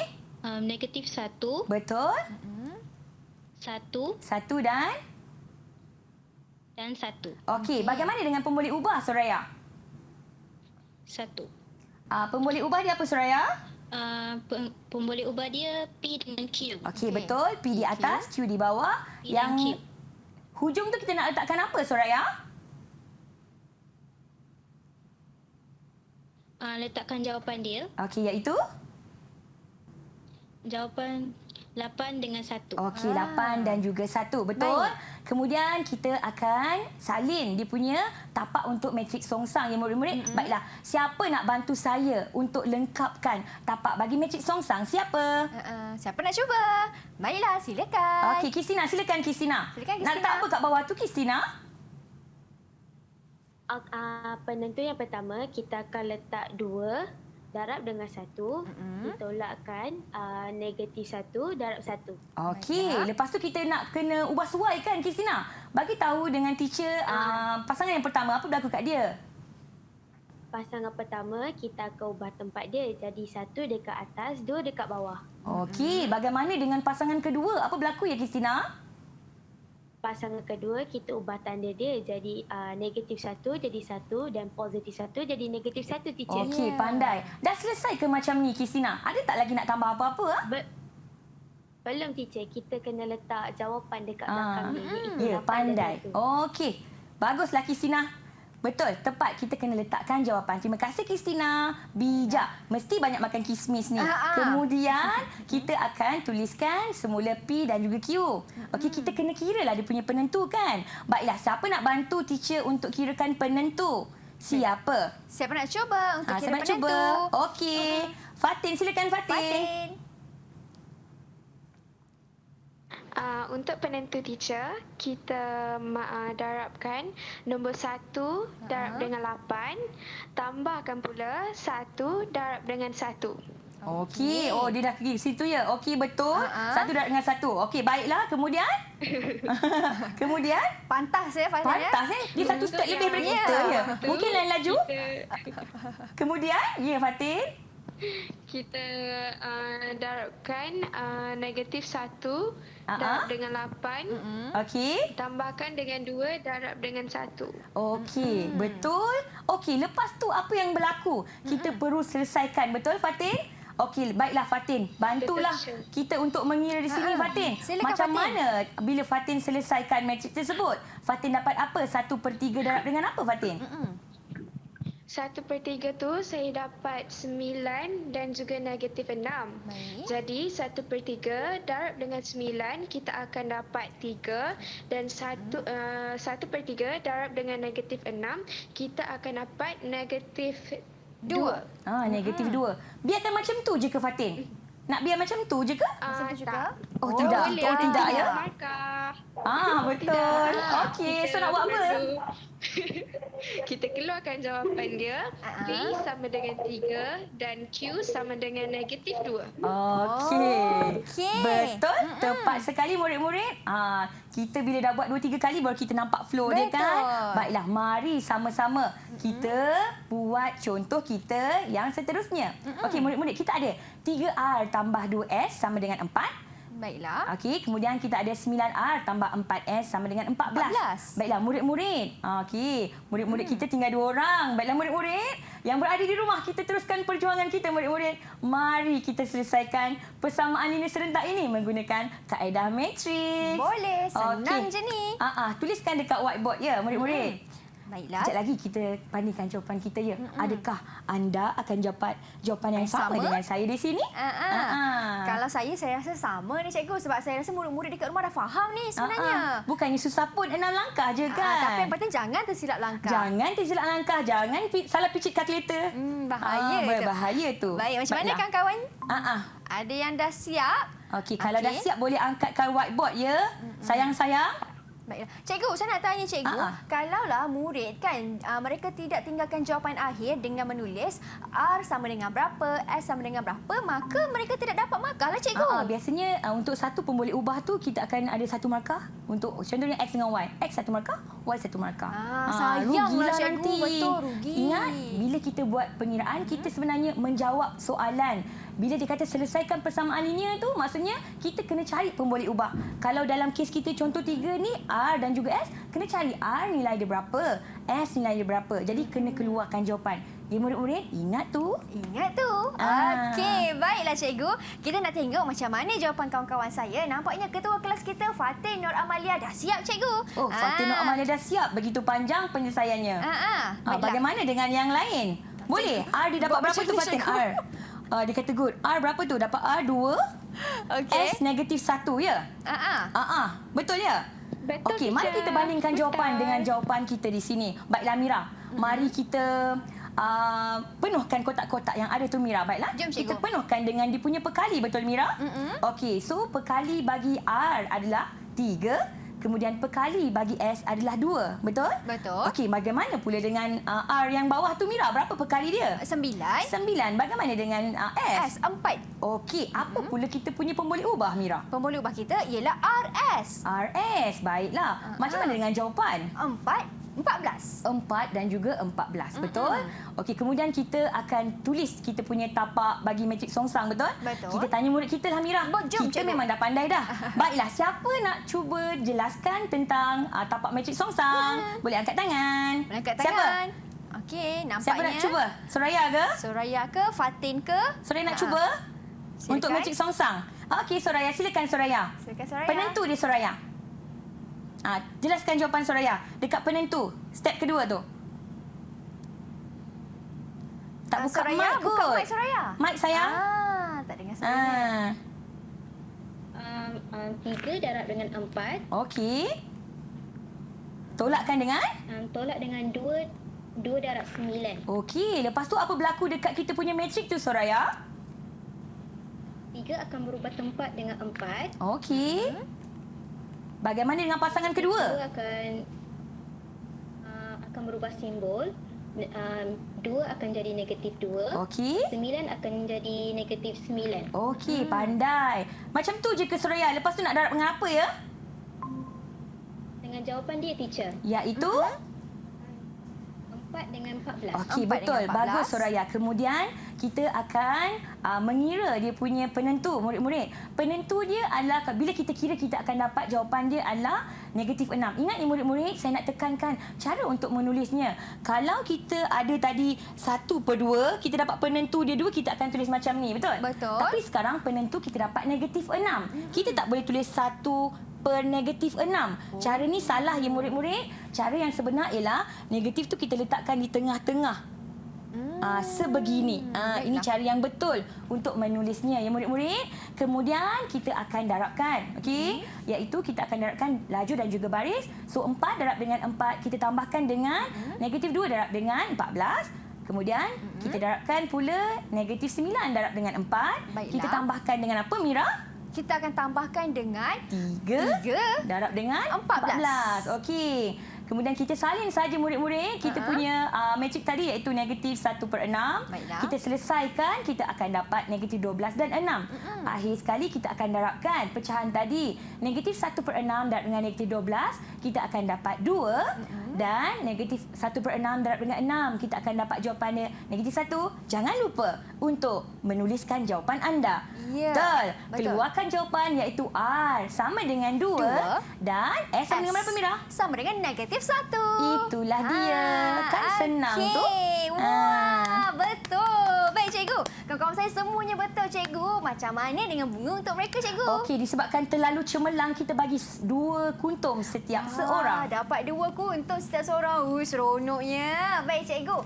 Negatif 1. betul. 1 1 dan? dan 1. Okey, bagaimana dengan pemboleh ubah Soraya? 1. Pemboleh ubah dia apa Soraya? Pemboleh ubah dia P dengan Q. Okey, betul. P di atas, Q di bawah. P dan Yang Q. hujung tu kita nak letakkan apa Soraya? Letakkan jawapan dia. Okey, iaitu? Jawapan 8 dengan 1. Okey, 8 dan juga 1. Betul. Baik. Kemudian kita akan salin dia punya tapak untuk matriks songsang ya murid-murid. Baiklah, siapa nak bantu saya untuk lengkapkan tapak bagi matriks songsang? Siapa? Siapa nak cuba? Baiklah, silakan. Okey, Kristina, silakan Kristina. Silakan, Nak letak Kristina. apa kat bawah tu Kristina? Penentu yang pertama, kita akan letak 2 darab dengan 1. Ditolakkan negatif 1 darab 1. Okey, lepas tu kita nak kena ubah suai kan Kristina? Bagi tahu dengan teacher pasangan yang pertama apa berlaku kat dia? Pasangan pertama, kita akan ubah tempat dia. Jadi 1 dekat atas, 2 dekat bawah. Okey, bagaimana dengan pasangan kedua? Apa berlaku ya Kristina? Pasangan kedua, kita ubah tanda dia. Jadi negatif 1 jadi 1 dan positif 1 jadi negatif 1, teacher. Okey, pandai. Dah selesai ke macam ni Kristina? Ada tak lagi nak tambah apa-apa? Belum, teacher. Kita kena letak jawapan dekat belakang dia. iaitu Ya, 8 dan pandai. 1. Okey. Baguslah Kristina. Betul, tepat. Kita kena letakkan jawapan. Terima kasih Kristina. Bijak. Mesti banyak makan kismis ni. Kemudian kita akan tuliskan semula P dan juga Q. Okey, kita kena kiralah dia punya penentu kan. Baiklah, siapa nak bantu teacher untuk kirakan penentu? Siapa? Siapa nak cuba untuk kira Siapa nak penentu? cuba? Okey. Fatin, silakan Fatin. Fatin. Untuk penentu teacher, kita darabkan nombor 1 darab dengan 8, tambahkan pula 1 darab dengan 1. Okey. Oh, dia dah pergi situ ya. Okey, betul. 1 darab dengan 1. Okey, baiklah. Kemudian? Kemudian? Pantas ya Fatin. Pantas Dia satu step lebih daripada kita ya. Mungkin lain laju. Kemudian? Ya, Fatin. Kita darabkan negatif 1 darab dengan 8, Okey. tambahkan dengan 2 darab dengan 1. Okey, betul. Okey, lepas tu apa yang berlaku? Kita perlu selesaikan. Betul, Fatin? Okey, baiklah Fatin. Bantulah Betul, Syul. kita untuk mengira di sini, Fatin. Silakan, Macam Fatin. mana bila Fatin selesaikan matriks tersebut? Fatin dapat apa? 1/3 darab dengan apa, Fatin? 1/3 tu saya dapat 9 dan juga negatif 6. Baik. Jadi 1/3 darab dengan 9 kita akan dapat 3 dan 1/3 darab dengan negatif 6 kita akan dapat negatif 2. Negatif 2. Biarkan macam tu je ke, Fatin? Nak biar macam tu je ke? Macam tu juga? Oh, tidak. Boleh. Oh, tidak ya? Markah. Betul. Okey, so nak buat apa? Kita keluarkan jawapan dia. P sama dengan 3 dan Q sama dengan negatif 2. Okey. Okey. Betul. Tepat sekali murid-murid. Kita bila dah buat 2-3 kali baru kita nampak flow dia Betul. kan. Baiklah, mari sama-sama kita buat contoh kita yang seterusnya. Okey, murid-murid, kita ada 3R tambah 2S sama dengan 4. Baiklah. Okey, kemudian kita ada 9R tambah 4S sama dengan 14. Baiklah, murid-murid. Okey, murid-murid kita tinggal 2 orang. Baiklah, murid-murid yang berada di rumah, kita teruskan perjuangan kita, murid-murid. Mari kita selesaikan persamaan linear serentak ini menggunakan kaedah matriks. Boleh, senang Okey. je ni. Tuliskan dekat whiteboard ya, murid-murid. Baiklah. Sekejap lagi kita bandingkan jawapan kita ya. Adakah anda akan dapat jawapan yang sama dengan saya di sini? Kalau Kalau saya rasa sama ni cikgu. Sebab saya rasa murid-murid dekat rumah dah faham ni sebenarnya. Bukannya susah pun 6 langkah je kan. Tapi yang penting jangan tersilap langkah. Jangan tersilap langkah. Jangan salah picit kalkulator. Bahaya tu. Berbahaya tu. Baik, macam mana kawan-kawan? Ada yang dah siap? Okey, kalau dah siap boleh angkatkan whiteboard ya. Sayang-sayang. Baiklah. Cikgu, saya nak tanya cikgu, kalaulah murid kan mereka tidak tinggalkan jawapan akhir dengan menulis R sama dengan berapa, S sama dengan berapa, maka mereka tidak dapat markah lah cikgu. Biasanya untuk satu pun boleh ubah tu kita akan ada satu markah. Untuk contohnya X dengan Y. X satu markah, Y satu markah. Sayanglah cikgu, nanti. betul rugi. Ingat, bila kita buat pengiraan, kita sebenarnya menjawab soalan. Bila dia kata selesaikan persamaan linear tu, maksudnya kita kena cari pun boleh ubah. Kalau dalam kes kita contoh 3 ni, R dan juga S, kena cari R nilai dia berapa, S nilai dia berapa. Jadi kena keluarkan jawapan. Ya murid-murid, ingat tu. Ingat tu. Okey, baiklah cikgu. Kita nak tengok macam mana jawapan kawan-kawan saya. Nampaknya ketua kelas kita Fatin Nur Amalia dah siap cikgu. Oh, Fatin Nur Amalia dah siap. Begitu panjang penyelesaiannya. Bagaimana dengan yang lain? Boleh? R dia dapat berapa tu Fatin? R. Dia kata good. R berapa tu? Dapat R 2. S negatif 1 ya? Betul ya? Betul. Okey, mari kita bandingkan jawapan dengan jawapan kita di sini. Baiklah Mira, mari kita penuhkan kotak-kotak yang ada tu Mira. Baiklah, jom, kita penuhkan dengan dia punya perkali. Betul Mira? Okey, so perkali bagi R adalah 3. Kemudian perkali bagi S adalah 2. Betul? Betul. Okey, bagaimana pula dengan R yang bawah tu Mira? Berapa perkali dia? 9. 9. Bagaimana dengan S? 4. Okey, apa pula kita punya pemboleh ubah Mira? Pemboleh ubah kita ialah RS. RS. Baiklah. Macam mana dengan jawapan? 14 dan juga 14. Betul? Okey, kemudian kita akan tulis kita punya tapak bagi matrik songsang, betul? Betul. Kita tanya murid kita lah Mira. Jom, kita cikgu. memang dah pandai dah. Baiklah, siapa nak cuba jelaskan tentang tapak matrik songsang? Boleh angkat tangan. Boleh angkat Siapa? tangan. Okey, nampaknya. Siapa nak cuba? Soraya ke? Soraya ke? Fatin ke? Soraya nak cuba? Silakan. Untuk matrik songsang. Okey, Soraya. Silakan Soraya. Silakan Soraya. Penentu dia Soraya. Jelaskan jawapan Soraya. Dekat penentu. Step kedua tu. Tak buka Soraya, mic kot. buka mic Soraya. Mic sayang. Tak dengar suara. 3 darab dengan 4. Okey. Tolakkan dengan? Tolak dengan 2 darab 9. Okey. Lepas tu apa berlaku dekat kita punya matrik tu Soraya? 3 akan berubah tempat dengan 4. Okey. Bagaimana dengan pasangan kedua? 2 akan berubah simbol. 2 akan jadi negatif 2. Okey. 9 akan jadi negatif 9. Okey, pandai. Macam tu je ke Soraya? Lepas tu nak darab dengan apa ya? Dengan jawapan dia, teacher. Iaitu? 4 dengan 14. Okey, 4 betul. dengan 14. Bagus Soraya. Kemudian kita akan mengira dia punya penentu, murid-murid. Penentu dia adalah bila kita kira kita akan dapat jawapan dia adalah negatif 6. Ingat ni murid-murid, saya nak tekankan cara untuk menulisnya. Kalau kita ada tadi 1/2, kita dapat penentu dia 2, kita akan tulis macam ni, betul? Betul. Tapi sekarang penentu kita dapat negatif 6. Kita tak boleh tulis 1/-6. Cara ni salah ya murid-murid. Cara yang sebenar ialah negatif tu kita letakkan di tengah-tengah. Sebegini. Ini cara yang betul untuk menulisnya ya murid-murid. Kemudian kita akan darabkan. Okey? Iaitu kita akan darabkan laju dan juga baris. So 4 darab dengan 4 kita tambahkan dengan negatif 2 darab dengan 14. Kemudian kita darabkan pula negatif 9 darab dengan 4. Baiklah. Kita tambahkan dengan apa Mira? Kita akan tambahkan dengan 3 darab dengan 14. Okey. Kemudian kita salin saja murid-murid kita punya matrik tadi iaitu negatif 1/6. Baiklah. Kita selesaikan, kita akan dapat negatif 12 dan 6. Akhir sekali kita akan darabkan pecahan tadi. Negatif 1/6 darab dengan negatif 12, kita akan dapat 2. Dan negatif 1/6 darab dengan 6, kita akan dapat jawapannya negatif 1. Jangan lupa untuk menuliskan jawapan anda. Ya, Betul. betul. Keluarkan jawapan iaitu R sama dengan 2 dan S sama dengan berapa Mira? Sama dengan negatif 1. Itulah dia. Kan senang tu. Okey. Wah, betul. Baik cikgu, cikgu. Kawan-kawan saya semuanya betul, cikgu. Macam mana dengan bunga untuk mereka, cikgu? Okey, disebabkan terlalu cemerlang, kita bagi 2 kuntum setiap seorang. Dapat 2 kuntum setiap seorang. Seronoknya. Baik, cikgu.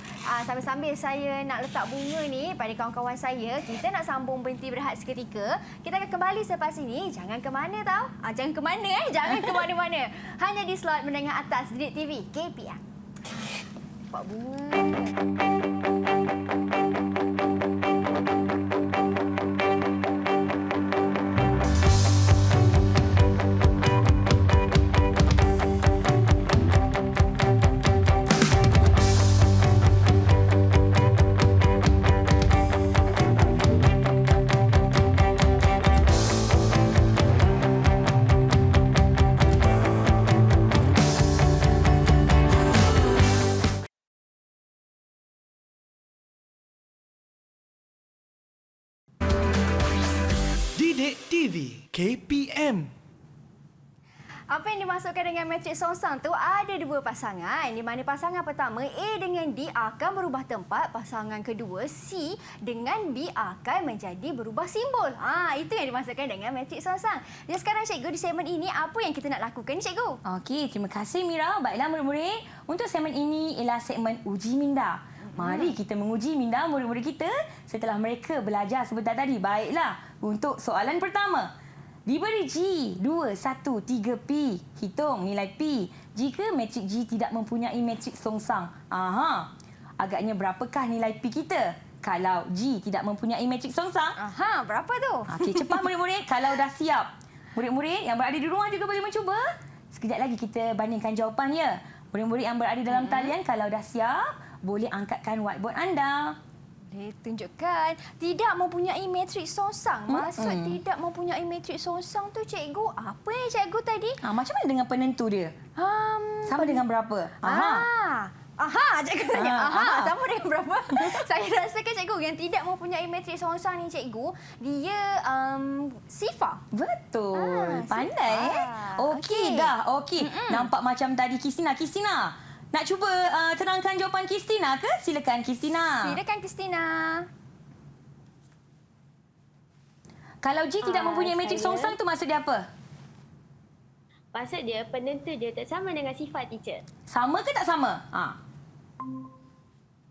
Sambil-sambil saya nak letak bunga ni pada kawan-kawan saya, kita nak sambung berhenti berehat seketika. Kita akan kembali selepas ini. Jangan ke mana tau? Jangan ke mana Jangan ke mana-mana. Hanya di slot menengah atas Didik TV KPM. Dapat bunga. Didik TV KPM. Apa yang dimasukkan dengan matriks songsang tu ada 2 pasangan. Di mana pasangan pertama A dengan D akan berubah tempat, pasangan kedua C dengan B akan menjadi berubah simbol. Itu yang dimasukkan dengan matriks songsang. Jadi sekarang cikgu di segmen ini apa yang kita nak lakukan ni, cikgu? Okey, terima kasih Mira. Baiklah murid-murid, untuk segmen ini ialah segmen uji minda. Mari kita menguji minda murid-murid kita setelah mereka belajar sebentar tadi. Baiklah, untuk soalan pertama. Diberi G 2, 1, 3P. Hitung nilai P jika matrik G tidak mempunyai matrik songsang. Agaknya berapakah nilai P kita kalau G tidak mempunyai matrik songsang? Berapa tu? Okey, cepat murid-murid kalau dah siap. Murid-murid yang berada di rumah juga boleh mencuba. Sekejap lagi kita bandingkan jawapannya. Murid-murid yang berada dalam talian kalau dah siap, boleh angkatkan whiteboard anda. Boleh tunjukkan. Tidak mempunyai matriks songsang. Maksud tidak mempunyai matriks songsang tu, cikgu, apa yang cikgu tadi? Macam mana dengan penentu dia? Sama dengan berapa? Cikgu tanya. Sama dengan berapa? Saya rasakan, cikgu, yang tidak mempunyai matriks songsang ni, cikgu, dia sifar. Betul. Pandai. Okey dah. Okey. Nampak macam tadi Kristina. Nak cuba terangkan jawapan Kristina ke? Silakan Kristina. Kalau G tidak mempunyai matrik songsang tu maksud dia apa? Maksud dia penentu dia tak sama dengan sifat, teacher. Sama ke tak sama?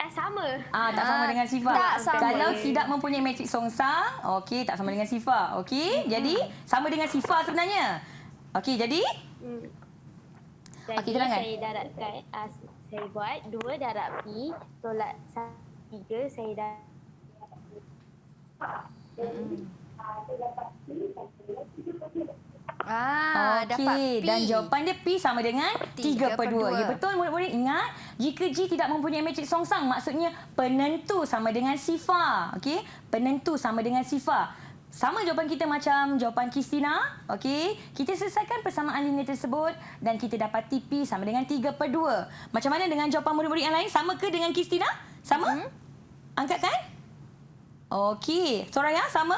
Sama. Tak sama dengan sifat. Tak sama. Kalau tidak mempunyai matrik songsang, okey, tak sama dengan sifat. Okey, jadi sama dengan sifat sebenarnya. Okey, jadi Jadi terangkan. saya darabkan, saya buat 2 darab P tolak 3, saya darab Dapat P. Dan jawapan dia P sama dengan 3/2. 3/2. Ya, betul murid-murid. Ingat, jika G tidak mempunyai matrik songsang, maksudnya penentu sama dengan sifar. Okey, penentu sama dengan sifar. Sama jawapan kita macam jawapan Kristina. Okey, kita selesaikan persamaan linear tersebut dan kita dapati P sama dengan 3/2. Macam mana dengan jawapan murid-murid yang lain? Sama ke dengan Kristina? Sama? Angkatkan. Okey, Soraya sama?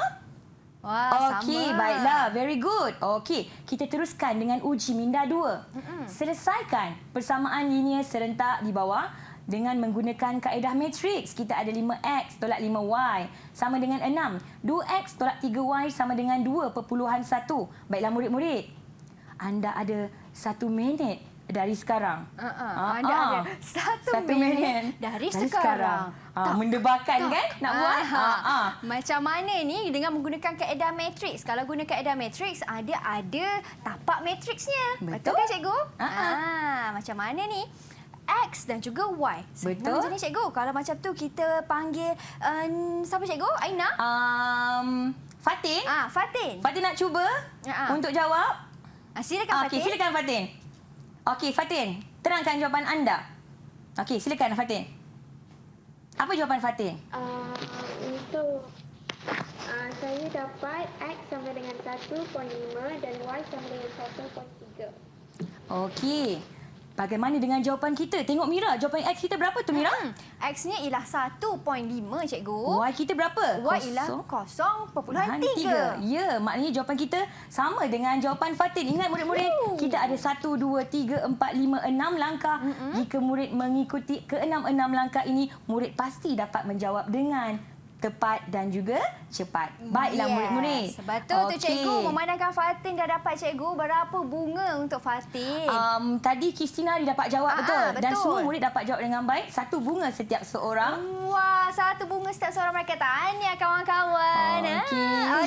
Okey, baiklah. Very good. Okey, kita teruskan dengan uji minda 2. Selesaikan persamaan linear serentak di bawah dengan menggunakan kaedah matriks. Kita ada 5x tolak 5y sama dengan 6. 2x tolak 3y sama dengan 2/1. Baiklah murid-murid, anda ada 1 minit dari sekarang. Anda ada 1 minit dari sekarang. Mendebarkan kan nak buat? Macam mana ni dengan menggunakan kaedah matriks? Kalau guna kaedah matriks, ada tapak matriksnya. Betul kan, cikgu? Macam mana ni? X dan juga Y. Betul. Macam ni, cikgu. Kalau macam tu kita panggil siapa, cikgu? Aina? Fatin. Fatin. Fatin nak cuba untuk jawab? Silakan, Fatin. Okey, silakan Fatin. Okey, Fatin, terangkan jawapan anda. Okey, silakan Fatin. Apa jawapan Fatin? Untuk saya dapat X sama dengan 1.5 dan Y sama dengan 1.3. Okey. Bagaimana dengan jawapan kita? Tengok Mira, jawapan X kita berapa tu Mira? X-nya ialah 1.5, cikgu. Y kita berapa? Y ialah 0.3. Ya, maknanya jawapan kita sama dengan jawapan Fatin. Ingat murid-murid, kita ada 1, 2, 3, 4, 5, 6 langkah. Jika murid mengikuti ke-6 langkah ini, murid pasti dapat menjawab dengan tepat dan juga cepat. Baiklah murid-murid. Betul tu cikgu. Memandangkan Fatin dah dapat cikgu, berapa bunga untuk Fatin? Tadi Kristina dia dapat jawab betul. Dan betul. semua murid dapat jawab dengan baik. 1 bunga setiap seorang. Wah, 1 bunga setiap seorang mereka. Tahniah kawan-kawan.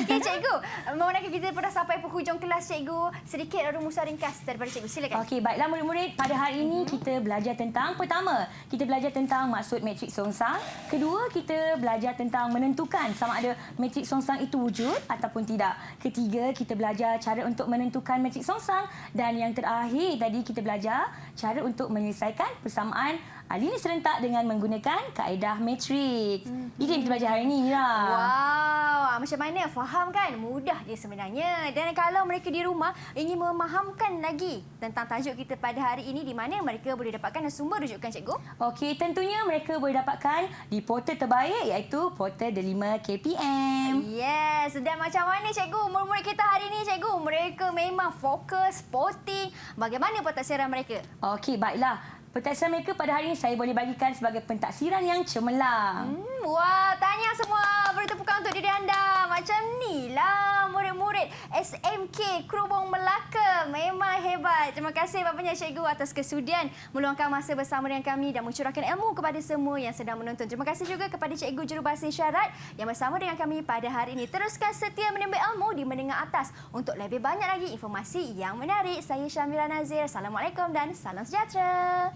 Okey cikgu. Memandangkan kita dah sampai penghujung kelas cikgu, sedikit rumusan ringkas daripada cikgu. Silakan. Okey, baiklah murid-murid. Pada hari ini kita belajar tentang, pertama, kita belajar tentang maksud matriks songsang. Kedua, kita belajar tentang menentukan sama ada matriks songsang itu wujud ataupun tidak. Ketiga, kita belajar cara untuk menentukan matriks songsang. Dan yang terakhir tadi kita belajar cara untuk menyelesaikan persamaan linis serentak dengan menggunakan kaedah matriks. Itu yang kita belajar hari ini, Mira. Wow, macam mana? Faham kan? Mudah je sebenarnya. Dan kalau mereka di rumah ingin memahamkan lagi tentang tajuk kita pada hari ini, di mana mereka boleh dapatkan sumber rujukan cikgu? Okey, tentunya mereka boleh dapatkan di portal terbaik iaitu portal Delima KPM. Yes, dan macam mana cikgu? Murid-murid kita hari ini cikgu, mereka memang fokus, sporting. Bagaimana pentaksiran mereka? Okey, baiklah. Pentaksiran mereka pada hari ini saya boleh bagikan sebagai pentaksiran yang cemerlang. Wah, tanya semua. Beri tepukan untuk diri anda. Macam ni lah murid-murid SMK Kerubung Melaka. Memang hebat. Terima kasih banyak cikgu atas kesudian meluangkan masa bersama dengan kami dan mencurahkan ilmu kepada semua yang sedang menonton. Terima kasih juga kepada cikgu jurubahasa isyarat yang bersama dengan kami pada hari ini. Teruskan setia menimba ilmu di mendengar atas untuk lebih banyak lagi informasi yang menarik. Saya Syamira Nazir. Assalamualaikum dan salam sejahtera.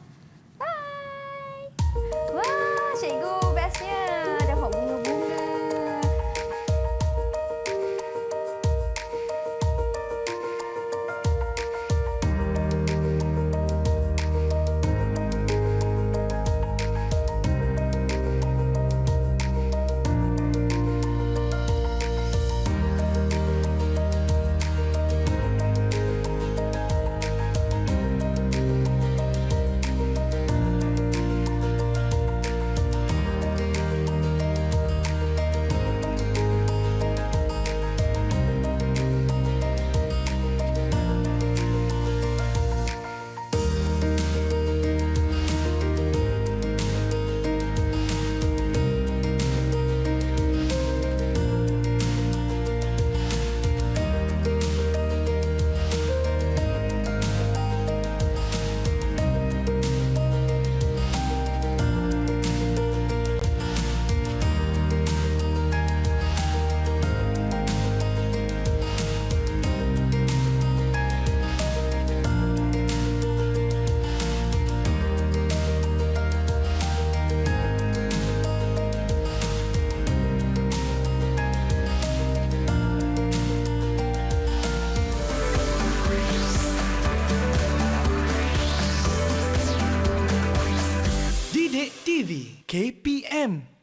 Bye. Wah, cikgu bestnya. Dapat bunga-bunga. Didik TV KPM